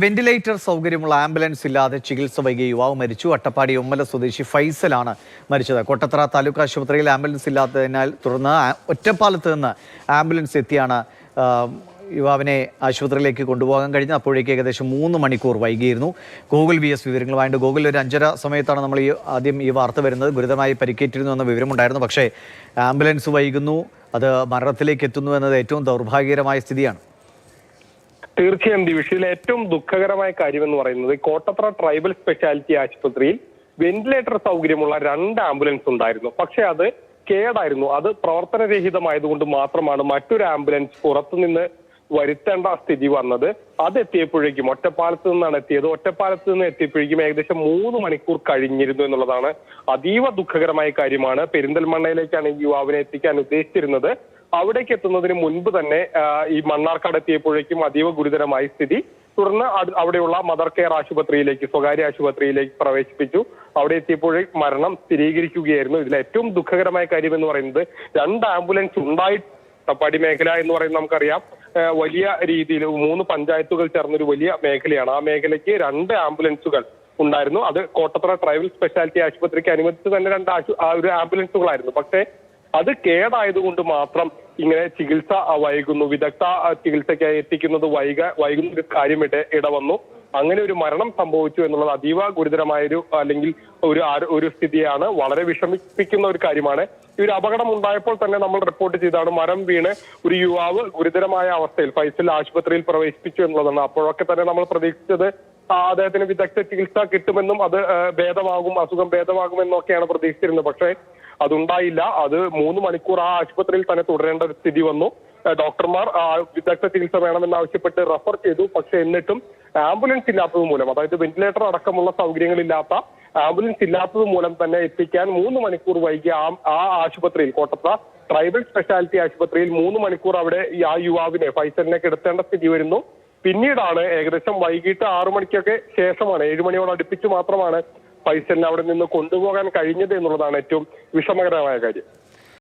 Ventilator സൗകര്യമുള്ള ambulance ഇല്ലാതെ ചികിത്സ വൈകിയ യുവാവ് മരിച്ചു. അട്ടപ്പാടി ഉമ്മല സ്വദേശി ഫൈസലാണ് മരിച്ചത്. കൊട്ടത്തറ താലൂക്ക് ആശുപത്രിയിൽ ആംബുലൻസ് ഇല്ലാത്തതിനാൽ തുടർന്ന് ഒറ്റപ്പാലത്ത് നിന്ന് ആംബുലൻസ് എത്തിയാണ് യുവാവിനെ ആശുപത്രിയിലേക്ക് കൊണ്ടുപോകാൻ കഴിഞ്ഞത്. അപ്പോഴേക്ക് ഏകദേശം 3 മണിക്കൂർ വൈകിയിരുന്നു. ഗൂഗിൾ VS വിവരങ്ങളുമായിട്ട് ഗൂഗിൾ ഒരു 5:30 സമയത്താണ് നമ്മൾ ആദ്യം ഈ വാർത്ത വരുന്നത്. ഗുരുതരമായി പരിക്കേറ്റിരുന്നു എന്ന വിവരമുണ്ടായിരുന്നു. പക്ഷേ ആംബുലൻസ് വൈകുന്നു, അത് മരണത്തിലേക്ക് എത്തുന്നു എന്നത് ഏറ്റവും ദൗർഭാഗ്യകരമായ സ്ഥിതിയാണ്. തീർച്ചയായും ദിവിഷയിലെ ഏറ്റവും ദുഃഖകരമായ കാര്യം എന്ന് പറയുന്നത് കോട്ടത്തറ ട്രൈബൽ സ്പെഷ്യാലിറ്റി ആശുപത്രിയിൽ വെന്റിലേറ്റർ സൗകര്യമുള്ള 2 ആംബുലൻസ് ഉണ്ടായിരുന്നു. പക്ഷെ അത് കേടായിരുന്നു. അത് പ്രവർത്തനരഹിതമായതുകൊണ്ട് മാത്രമാണ് മറ്റൊരു ആംബുലൻസ് പുറത്തുനിന്ന് വരുത്തേണ്ട സ്ഥിതി വന്നത്. അതെത്തിയപ്പോഴേക്കും ഒറ്റപ്പാലത്ത് നിന്നാണ് എത്തിയത്. ഒറ്റപ്പാലത്ത് നിന്ന് എത്തിയപ്പോഴേക്കും ഏകദേശം 3 മണിക്കൂർ കഴിഞ്ഞിരുന്നു എന്നുള്ളതാണ് അതീവ ദുഃഖകരമായ കാര്യമാണ്. പെരിന്തൽമണ്ണയിലേക്കാണ് ഈ യുവാവിനെ എത്തിക്കാൻ ഉദ്ദേശിച്ചിരുന്നത്. അവിടേക്ക് എത്തുന്നതിന് മുൻപ് തന്നെ ഈ മണ്ണാർക്കാട് എത്തിയപ്പോഴേക്കും അതീവ ഗുരുതരമായ സ്ഥിതി. തുടർന്ന് അവിടെയുള്ള മദർ കെയർ ആശുപത്രിയിലേക്ക്, സ്വകാര്യ ആശുപത്രിയിലേക്ക് പ്രവേശിപ്പിച്ചു. അവിടെ എത്തിയപ്പോഴേ മരണം സ്ഥിരീകരിക്കുകയായിരുന്നു. ഇതിൽ ഏറ്റവും ദുഃഖകരമായ കാര്യം എന്ന് പറയുന്നത് 2 ആംബുലൻസ് ഉണ്ടായിട്ട് അട്ടപ്പാടി മേഖല എന്ന് പറയുന്നത് നമുക്കറിയാം വലിയ രീതിയിൽ 3 പഞ്ചായത്തുകൾ ചേർന്നൊരു വലിയ മേഖലയാണ്. ആ മേഖലയ്ക്ക് 2 ആംബുലൻസുകൾ ഉണ്ടായിരുന്നു. അത് കോട്ടത്തറ ട്രൈബൽ സ്പെഷ്യാലിറ്റി ആശുപത്രിക്ക് അനുവദിച്ച് തന്നെ 2 ആംബുലൻസുകളായിരുന്നു. പക്ഷേ അത് കേടായതുകൊണ്ട് മാത്രം ഇങ്ങനെ ചികിത്സ വൈകുന്നു. വിദഗ്ധ ചികിത്സയ്ക്കായി എത്തിക്കുന്നത് വൈകുന്ന ഒരു കാര്യം ഇടവന്നു. അങ്ങനെ ഒരു മരണം സംഭവിച്ചു എന്നുള്ളത് അതീവ ഗുരുതരമായൊരു അല്ലെങ്കിൽ ഒരു സ്ഥിതിയാണ്. വളരെ വിഷമിപ്പിക്കുന്ന ഒരു കാര്യമാണ്. ഈ ഒരു അപകടം ഉണ്ടായപ്പോൾ തന്നെ നമ്മൾ റിപ്പോർട്ട് ചെയ്താണ്. മരം വീണ് ഒരു യുവാവ് ഗുരുതരമായ അവസ്ഥയിൽ ഫൈസൽ ആശുപത്രിയിൽ പ്രവേശിപ്പിച്ചു എന്നുള്ളതാണ്. അപ്പോഴൊക്കെ തന്നെ നമ്മൾ പ്രതീക്ഷിച്ചത് അദ്ദേഹത്തിന് വിദഗ്ധ ചികിത്സ കിട്ടുമെന്നും അത് അസുഖം ഭേദമാകുമെന്നൊക്കെയാണ് പ്രതീക്ഷിച്ചിരുന്നത്. പക്ഷേ അതുണ്ടായില്ല. അത് 3 മണിക്കൂർ ആ ആശുപത്രിയിൽ തന്നെ തുടരേണ്ട ഒരു സ്ഥിതി വന്നു. ഡോക്ടർമാർ വിദഗ്ധ ചികിത്സ വേണമെന്നാവശ്യപ്പെട്ട് റെഫർ ചെയ്തു. പക്ഷെ എന്നിട്ടും ആംബുലൻസ് ഇല്ലാത്തത് മൂലം, അതായത് വെന്റിലേറ്റർ അടക്കമുള്ള സൗകര്യങ്ങളില്ലാത്ത ആംബുലൻസ് ഇല്ലാത്തത് മൂലം തന്നെ എത്തിക്കാൻ 3 മണിക്കൂർ വൈകിയ ആ ആശുപത്രിയിൽ, കോട്ടത്തറ ട്രൈബൽ സ്പെഷ്യാലിറ്റി ആശുപത്രിയിൽ 3 മണിക്കൂർ അവിടെ ആ യുവാവിനെ ഫൈസലിനെ കിടത്തേണ്ട സ്ഥിതി വരുന്നു. പിന്നീടാണ് ഏകദേശം വൈകിട്ട് 6 മണിക്കൊക്കെ ശേഷമാണ്, 7 മണിയോട് അടുപ്പിച്ച് മാത്രമാണ് ഫൈസലിനെ അവിടെ നിന്ന് കൊണ്ടുപോകാൻ കഴിഞ്ഞത് എന്നുള്ളതാണ് ഏറ്റവും വിഷമകരമായ കാര്യം.